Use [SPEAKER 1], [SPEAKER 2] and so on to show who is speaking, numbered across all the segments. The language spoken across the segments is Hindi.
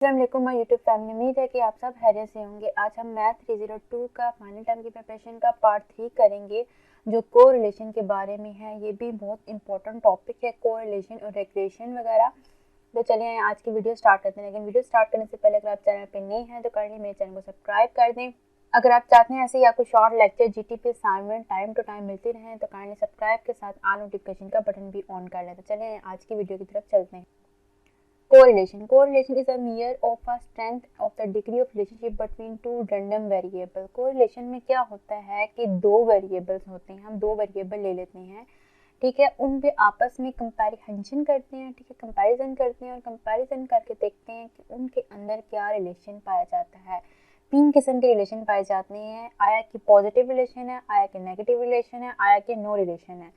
[SPEAKER 1] अस्सलामुअलैकुम माय यूट्यूब फैमिली, उम्मीद है कि आप सब खैरियत से होंगे। आज हम मैथ 302 का फाइनल टर्म की प्रिपरेशन का पार्ट 3 करेंगे जो कोरिलेशन के बारे में है। ये भी बहुत इंपॉर्टेंट टॉपिक है, कोरिलेशन और रिग्रेशन वगैरह। तो चलिए आज की वीडियो स्टार्ट करते हैं। लेकिन वीडियो स्टार्ट करने से पहले अगर आप चैनल पर नए हैं तो काइंडली मेरे चैनल को सब्सक्राइब कर दें। अगर आप चाहते हैं ऐसे ही आपको शॉर्ट लेक्चर जीटीपी असाइनमेंट टाइम टू टाइम मिलती रहें तो काइंडली सब्सक्राइब के साथ ऑल नोटिफिकेशन का बटन भी ऑन कर लें। तो चलिए आज की वीडियो की तरफ चलते हैं। Correlation is a measure of a strength of the degree of relationship between two random variable. Correlation में क्या होता है कि दो वेरिएबल्स होते हैं, हम दो वेरिएबल ले लेते हैं, ठीक है, उन पे आपस में कंपैरिजन करते हैं, ठीक है, कंपैरिजन करते हैं और कंपैरिजन करके देखते हैं कि उनके अंदर क्या रिलेशन पाया जाता है। तीन किस्म के रिलेशन पाए जाते हैं, आया कि पॉजिटिव रिलेशन है, आया कि नेगेटिव रिलेशन है, आया कि नो रिलेशन है।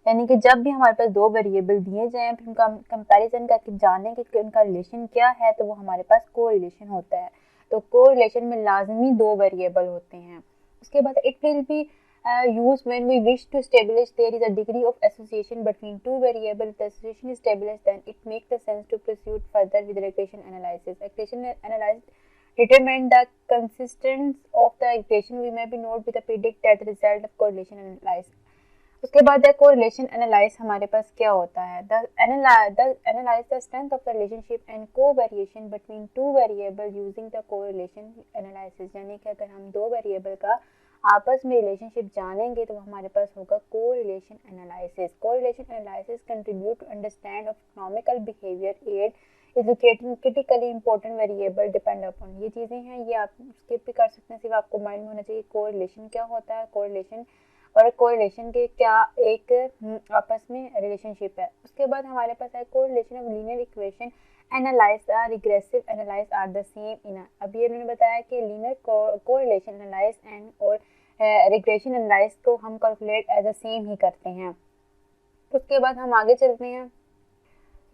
[SPEAKER 1] यानी कि जब भी हमारे पास दो वेरिएबल दिए जाएं फिर उनका कंपैरिजन करके जानें कि उनका रिलेशन क्या है, तो वो हमारे पास को रिलेशन होता है। तो को रिलेशन में लाजमी दो वेरिएबल होते हैं। उसके बाद it will be used when we wish to establish there is a degree of association between two variables. If the association is established, then it makes the sense to proceed further with regression analysis. Regression analysis determine the consistence of the equation. We may be note with a predict that the result of correlation analysis. उसके बाद है कोरिलेशन एनालाइज हमारे पास क्या होता है। Analyze the strength of the relationship and covariation between two variable using the correlation analysis. यानी कि अगर हम दो वेरिएबल का आपस में रिलेशनशिप जानेंगे तो हमारे पास होगा correlation analysis. Correlation analysis contribute to understand of economical behaviour, aid educating critically important variable depend upon. ये चीज़ें हैं, ये आप स्किप भी कर सकते हैं, सिर्फ आपको माइंड में होना चाहिए कोरिलेशन क्या होता है, कोरिलेशन और कोरिलेशन के क्या एक आपस में रिलेशनशिप है। उसके बाद हमारे पास है correlation of linear equation analyse the regressive analyse are the same in. अभी उन्होंने बताया कि लीनियर कोरिलेशन एनालाइज एंड और रिग्रेशन एनालाइज को हम कैलकुलेट एज अ सेम ही करते हैं। उसके बाद हम आगे चलते हैं।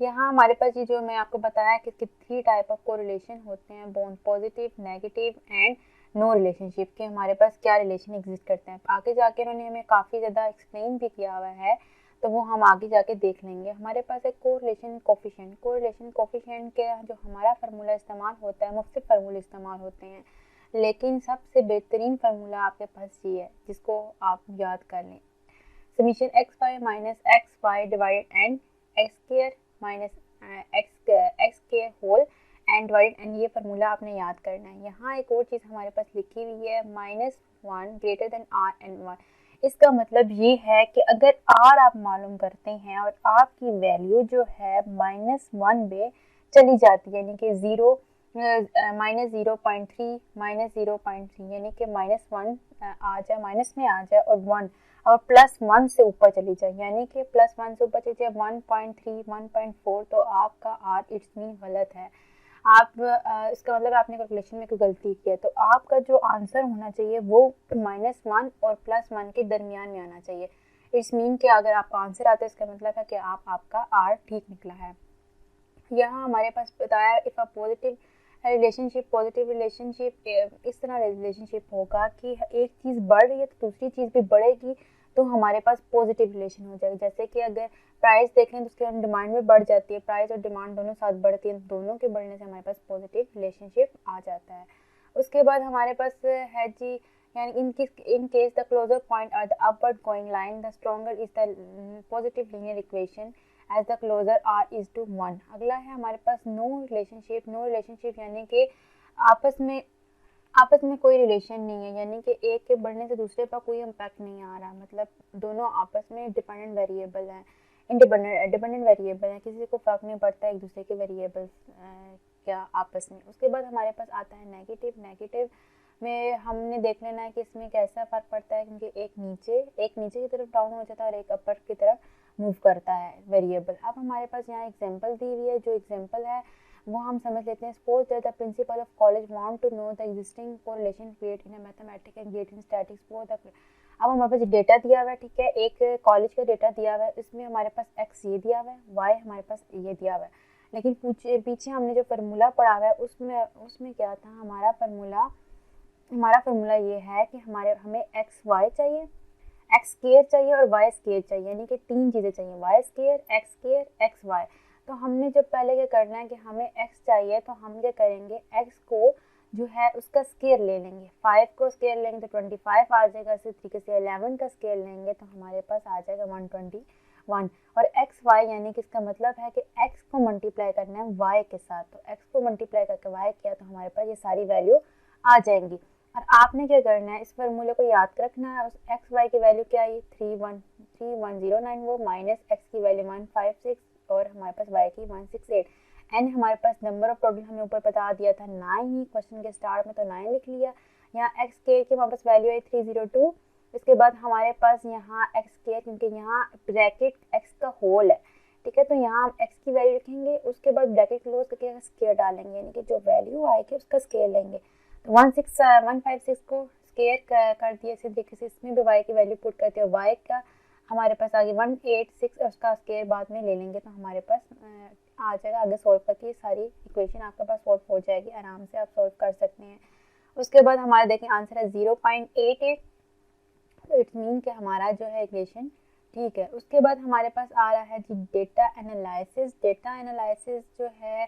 [SPEAKER 1] यहाँ हमारे पास ये जो मैं आपको बताया कि थ्री टाइप ऑफ कोरिलेशन होते हैं, both positive, negative and no relationship के हमारे पास क्या रिलेशन एग्जिस्ट करते हैं। आगे जाके उन्होंने हमें काफ़ी ज़्यादा एक्सप्लेन भी किया हुआ है, तो वो हम आगे जाके देख लेंगे। हमारे पास एक कोरिलेशन कोफिशिएंट। कोरिलेशन कोफिशिएंट के जो हमारा फार्मूला इस्तेमाल होता है, मुख्तलिफ फार्मूले इस्तेमाल होते हैं, लेकिन सबसे बेहतरीन फार्मूला आपके पास ये है जिसको आप याद कर लें। Summation x y minus x y divided and x square minus x square whole and divide and ये फार्मूला आपने याद करना है। यहाँ एक और चीज़ हमारे पास लिखी हुई है, -1 ग्रेटर देन आर एंड 1। इसका मतलब ये है कि अगर आर आप मालूम करते हैं और आपकी वैल्यू जो है -1 पे चली जाती है, यानी कि -0.3 -0.3 यानी कि -1 आ जाए, माइनस में आ जाए और 1 और +1 से ऊपर चली जाए, यानी कि +1 से ऊपर चली जाए 1.3 1.4, तो आपका आर इट्स मीन गलत है। आप इसका मतलब आपने कैलकुलेशन में कोई गलती की है, तो आपका जो आंसर होना चाहिए वो -1 और +1 के दरमियान में आना चाहिए। इट्स मीन कि अगर आपका आंसर आता है इसका मतलब है कि आपका आर ठीक निकला है। यहाँ हमारे पास बताया इफ़ अ पॉजिटिव रिलेशनशिप इस तरह रिलेशनशिप होगा कि एक चीज़ बढ़ रही है तो दूसरी चीज़ भी बढ़ेगी, तो हमारे पास पॉजिटिव रिलेशन हो जाएगा। जैसे कि अगर प्राइस देखें तो उसके डिमांड में बढ़ जाती है, प्राइस और डिमांड दोनों साथ बढ़ती है, दोनों के बढ़ने से हमारे पास पॉजिटिव रिलेशनशिप आ जाता है। उसके बाद हमारे पास है जी, यानी in case the closer point are the upward going line the stronger is the positive linear equation as the closer are is to 1। अगला है हमारे पास नो रिलेशनशिप। नो रिलेशनशिप यानी कि आपस में कोई रिलेशन नहीं है, यानी कि एक के बढ़ने से दूसरे पर कोई इम्पैक्ट नहीं आ रहा, मतलब दोनों आपस में डिपेंडेंट वेरिएबल हैं, डिपेंडेंट वेरिएबल हैं, किसी को फ़र्क नहीं पड़ता एक दूसरे के वेरिएबल्स क्या आपस में। उसके बाद हमारे पास आता है नेगेटिव। नेगेटिव में हमने देख लेना है कि इसमें कैसा फ़र्क पड़ता है, क्योंकि एक नीचे की तरफ डाउन हो जाता है और एक अपर की तरफ मूव करता है वेरिएबल। अब हमारे पास यहाँ एग्जांपल दी हुई है, जो एग्जांपल है वो हम समझ लेते हैं। Suppose that the principal of college want to know the existing correlation create in mathematics and create in statics for the. अब हमारे पास डेटा दिया हुआ है, ठीक है, एक कॉलेज का डेटा दिया हुआ है, इसमें हमारे पास एक्स ये दिया हुआ है, वाई हमारे पास ये दिया हुआ है, लेकिन पीछे हमने जो फार्मूला पढ़ा हुआ है उसमें क्या था, हमारा फार्मूला ये है कि हमें एक्स वाई चाहिए, एक्स स्क्वायर चाहिए और वाई स्क्वायर चाहिए, यानी कि तीन चीज़ें चाहिए, वाई स्क्वायर, एक्स वाई। तो हमने जब पहले क्या करना है कि हमें x चाहिए, तो हम क्या करेंगे, x को जो है उसका स्केयर ले लेंगे। 5 को स्केयर लेंगे तो 25 आ जाएगा। इसी तरीके से 11 का स्केयर लेंगे तो हमारे पास आ जाएगा 121। और एक्स वाई यानी कि इसका मतलब है कि x को मल्टीप्लाई करना है y के साथ, तो x को मल्टीप्लाई करके y किया तो हमारे पास ये सारी वैल्यू आ जाएंगी। और आपने क्या करना है, इस फार्मूले को याद रखना है। उस एक्स वाई की वैल्यू क्या आई, 31009, वो माइनस एक्स की वैल्यू 156 और हमारे पास y की 168। एन हमारे पास नंबर ऑफ टोटल हमने ऊपर बता दिया था 9 ही, क्वेश्चन के स्टार्ट में तो 9 लिख लिया। यहाँ एक्स के की हमारे पास वैल्यू आई 302। इसके बाद हमारे पास यहाँ एक्स के, क्योंकि यहाँ ब्रैकेट एक्स का होल है, ठीक है, तो यहाँ हम एक्स की वैल्यू लिखेंगे, उसके बाद ब्रैकेट क्लोज करके स्केयर डालेंगे, यानी कि जो वैल्यू आएगी उसका स्केयर लेंगे। तो 156 को स्केयर कर दिया। इसी तरीके से इसमें भी y की वैल्यू पुट करते हैं, y का हमारे पास आगे 186, उसका स्केयर बाद में ले लेंगे तो हमारे पास आ जाएगा। आगे सॉल्व करके सारी इक्वेशन आपके पास सॉल्व हो जाएगी, आराम से आप सॉल्व कर सकते हैं। उसके बाद हमारा देखें आंसर है 0.88, तो इट मीन कि हमारा जो है इक्वेशन ठीक है। उसके बाद हमारे पास आ रहा है जी डेटा एनालिसिस। डेटा एनालिसिस जो है,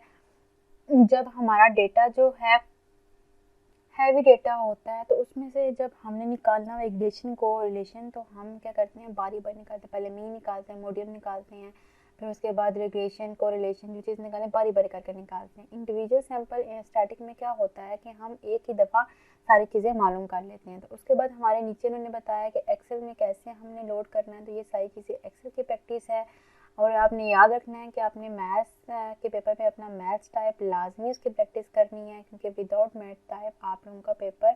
[SPEAKER 1] जब हमारा डेटा जो है हैवी डेटा होता है तो उसमें से जब हमने निकालना है रिलेशन को रिलेशन, तो हम क्या करते हैं, बारी बारी निकालते हैं। पहले मीन निकालते हैं, मोडियम निकालते हैं, फिर उसके बाद रिग्रेशन को रिलेशन जो चीज़ निकालें बारी बारी करके निकालते हैं। इंडिविजुअल सैंपल स्टैटिक में क्या होता है कि हम एक ही दफ़ा सारी चीज़ें मालूम कर लेते हैं। तो उसके बाद हमारे नीचे उन्होंने बताया कि एक्सेल में कैसे हमने लोड करना है, तो ये सारी चीज़ें एक्सेल की प्रैक्टिस है। और आपने याद रखना है कि आपने मैथ्स के पेपर पे अपना मैथ्स टाइप लाजमी उसकी प्रैक्टिस करनी है, क्योंकि विदाउट मैथ्स टाइप आप लोगों का पेपर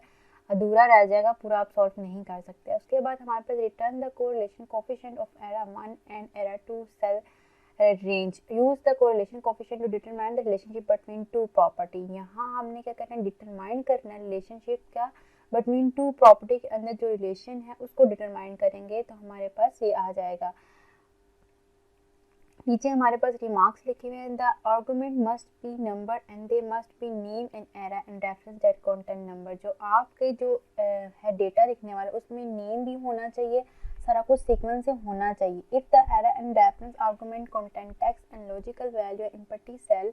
[SPEAKER 1] अधूरा रह जाएगा, पूरा आप सॉल्व नहीं कर सकते। उसके बाद हमारे पास return the correlation coefficient of array 1 and array 2 cell range, use the correlation coefficient to determine the relationship between two property. यहाँ हमने क्या करना है, डिटरमाइन करना है रिलेशनशिप का बिटवीन टू प्रॉपर्टी के अंदर जो रिलेशन है उसको डिटरमाइन करेंगे तो हमारे पास ये आ जाएगा। नीचे हमारे पास रिमार्क्स लिखे हुए हैं, the argument must be number and they must be name and era and reference that content number. जो आपके जो है डेटा लिखने वाला उसमें नेम भी होना चाहिए, सारा कुछ सीक्वेंस से होना चाहिए। If the era and reference argument content text and logical value in प्रति सेल,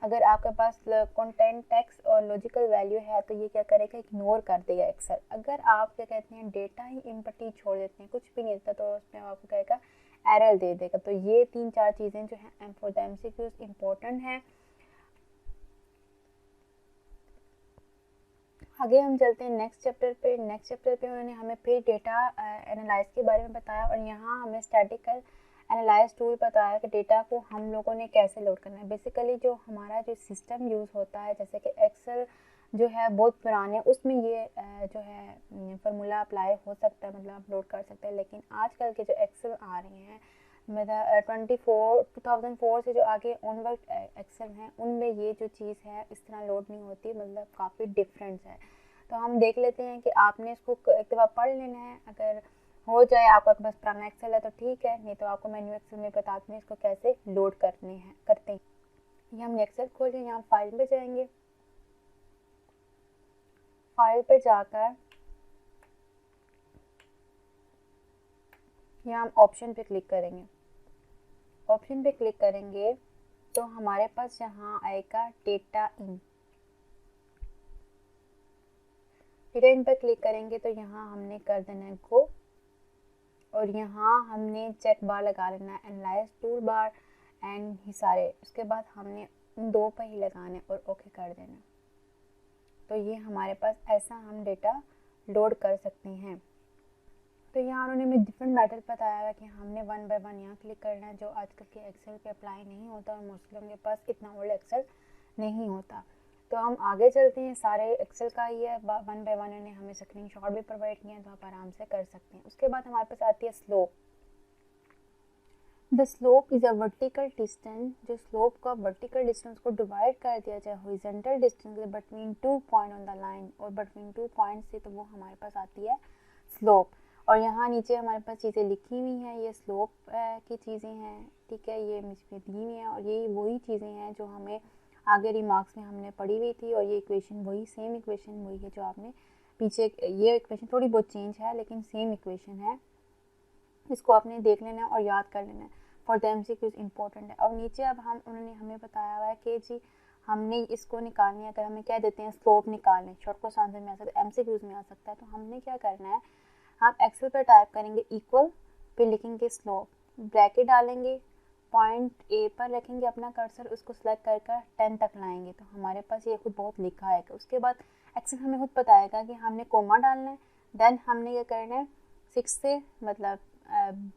[SPEAKER 1] अगर आपके पास कंटेंट टेक्स्ट और लॉजिकल वैल्यू है तो ये क्या करेगा, इग्नोर कर देगा एक्सेल। अगर आप क्या कहते हैं डेटा ही इम्पटी छोड़ देते हैं, कुछ भी नहीं देता, तो उसमें आपको कहेगा एरर दे देगा। तो ये 3-4 चीज़ें जो है फॉर द एमसीक्यूज इम्पोर्टेंट है। आगे हम चलते हैं नेक्स्ट चैप्टर पे। नेक्स्ट चैप्टर पे उन्होंने हमें फिर डेटा एनालाइज के बारे में बताया और यहाँ हमें स्टैटिकल एनालाइज टूल बताया कि डेटा को हम लोगों ने कैसे लोड करना है। बेसिकली जो हमारा जो सिस्टम यूज़ होता है, जैसे कि एक्सेल जो है बहुत पुराने, उसमें ये जो है फार्मूला अप्लाई हो सकता है, मतलब आप लोड कर सकते हैं। लेकिन आजकल के जो एक्सेल आ रहे हैं, मतलब 2004 से जो आगे ऑनवर्ड एक्सेल हैं, उनमें ये जो चीज़ है इस तरह लोड नहीं होती, मतलब काफ़ी डिफरेंस है। तो हम देख लेते हैं कि आपने इसको एक दफ़ा पढ़ लेना है। अगर हो जाए आपका बस पुराना एक्सेल है तो ठीक है, नहीं तो आपको मैं न्यू एक्सेल में बताती हूँ इसको कैसे लोड करते हैं। ये हम एक्सेल खोल के यहाँ फाइल पे जाएंगे। फाइल पे जाकर यहाँ हम ऑप्शन पे क्लिक करेंगे। ऑप्शन पे क्लिक करेंगे तो हमारे पास यहाँ आएगा डेटा इन। डेटा इन पर क्लिक करेंगे तो यहाँ हमने कर देना है गो, और यहाँ हमने चेक बार लगा लेना है, analyse tool bar and he सारे। उसके बाद हमने इन दो पर ही लगाना है और ओके कर देना। तो ये हमारे पास ऐसा हम डेटा लोड कर सकते हैं। तो यहाँ उन्होंने हमें डिफरेंट मेथड बताया है कि हमने 1 बाय 1 यहाँ क्लिक करना है, जो आजकल के एक्सेल पे अप्लाई नहीं होता और मोस्टली लोगों के पास इतना ओल्ड एक्सेल नहीं होता। तो हम आगे चलते हैं, सारे एक्सेल का ही है 1 बाय 1 ने हमें स्क्रीनशॉट भी प्रोवाइड किया है, तो आप आराम से कर सकते हैं। उसके बाद हमारे पास आती है slope. The slope is a vertical distance, जो स्लोप का वर्टिकल डिस्टेंस को डिवाइड कर दिया जाए horizontal distance between 2 point on the line, और बिटवीन 2 पॉइंट से, तो वो हमारे पास आती है स्लोप। और यहाँ नीचे हमारे पास चीज़ें लिखी हुई हैं, ये स्लोप की चीज़ें हैं, ठीक है, ये मुझे दी हुई हैं, और ये वही चीज़ें हैं जो हमें आगे रिमार्क्स में हमने पढ़ी हुई थी। और ये इक्वेशन वही सेम इक्वेशन वही है जो आपने पीछे, ये इक्वेशन थोड़ी बहुत चेंज है लेकिन सेम इक्वेशन है, इसको आपने देख लेना है और याद कर लेना है। फॉर द एमसीक्यूज इंपॉर्टेंट है। और नीचे अब उन्होंने हमें बताया हुआ है कि जी हमने इसको निकालनी है, अगर हमें कह देते हैं स्लोप निकालने, शॉर्ट क्वेश्चन आंसर में आ सकता है, एमसीक्यूज में आ सकता है, तो हमने क्या करना है, हम एक्सेल पर टाइप करेंगे इक्वल, फिर लिखेंगे स्लोप, ब्रैकेट डालेंगे, पॉइंट ए पर रखेंगे अपना कर्सर, उसको सेलेक्ट कर 10 तक लाएंगे, तो हमारे पास ये खुद बहुत लिखा है। उसके बाद एक्सेल हमें खुद बताएगा कि हमने कोमा डालना है, देन हमने क्या करना है 6 से मतलब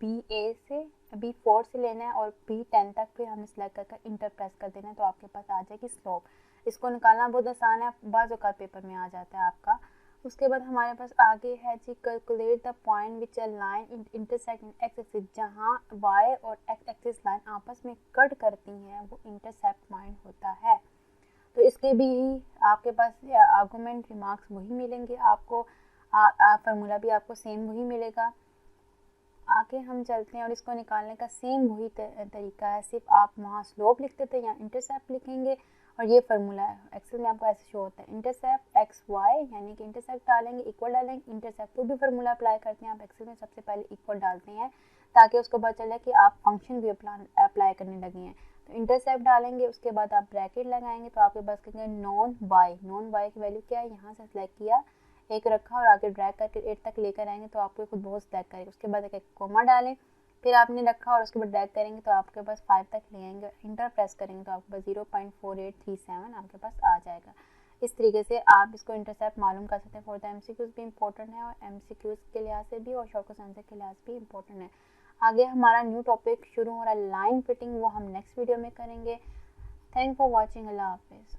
[SPEAKER 1] B4 से लेना है और B10 तक फिर हमें सेलेक्ट कर इंटर प्रेस कर देना है, तो आपके पास आ जाएगी स्लोप। इसको निकालना बहुत आसान है, बाज़ औक़ात पेपर में आ जाता है आपका। उसके बाद हमारे पास आगे है जी calculate the point which a line intersect in X axis, जहाँ वाई और एक्स एक्सिस लाइन आपस में कट करती हैं वो इंटरसेप्ट पॉइंट होता है। तो इसके भी आपके पास आर्गूमेंट रिमार्क्स वही मिलेंगे आपको, फार्मूला भी आपको सेम वही मिलेगा। आगे हम चलते हैं और इसको निकालने का सेम वही तरीका है, सिर्फ आप वहाँ स्लोप लिखते थे या इंटरसेप्ट लिखेंगे और ये फार्मूला है। एक्सेल में आपको ऐसे शो होता है इंटरसेप्ट एक्स वाई, यानी कि इंटरसेप्ट डालेंगे इक्वल डालेंगे इंटरसेप्ट, तो भी फार्मूला अप्लाई करते हैं आप एक्सेल में, सबसे पहले इक्वल डालते हैं ताकि उसको पता चले कि आप फंक्शन भी अप्लाई करने लगे हैं। तो इंटरसेप्ट डालेंगे, उसके बाद आप ब्रैकेट लगाएंगे, तो आपके पास कहेंगे नॉन वाई की वैल्यू क्या है, यहाँ से सिलेक्ट किया, एक रखा और आगे ड्रैग करके 8 तक लेकर आएंगे तो आपको खुद बहुत सिलेक्ट करेगा। उसके बाद एक कोमा डालें, फिर आपने रखा और उसके बाद ड्रैग करेंगे तो आपके पास 5 तक ले आएंगे, इंटर प्रेस करेंगे तो आपके पास 0.4837 आपके पास आ जाएगा। इस तरीके से आप इसको इंटरसेप्ट मालूम कर सकते हैं। फॉर द एमसीक्यूज भी इंपॉर्टेंट है और एमसीक्यूज के लिहाज से भी और शॉर्ट क्वेश्चन आंसर के लिहाज भी इंपॉर्टेंट है। आगे हमारा न्यू टॉपिक शुरू हो रहा है लाइन फिटिंग, वो हम नेक्स्ट वीडियो में करेंगे। थैंक फॉर वॉचिंग, अल्लाह हाफिज़।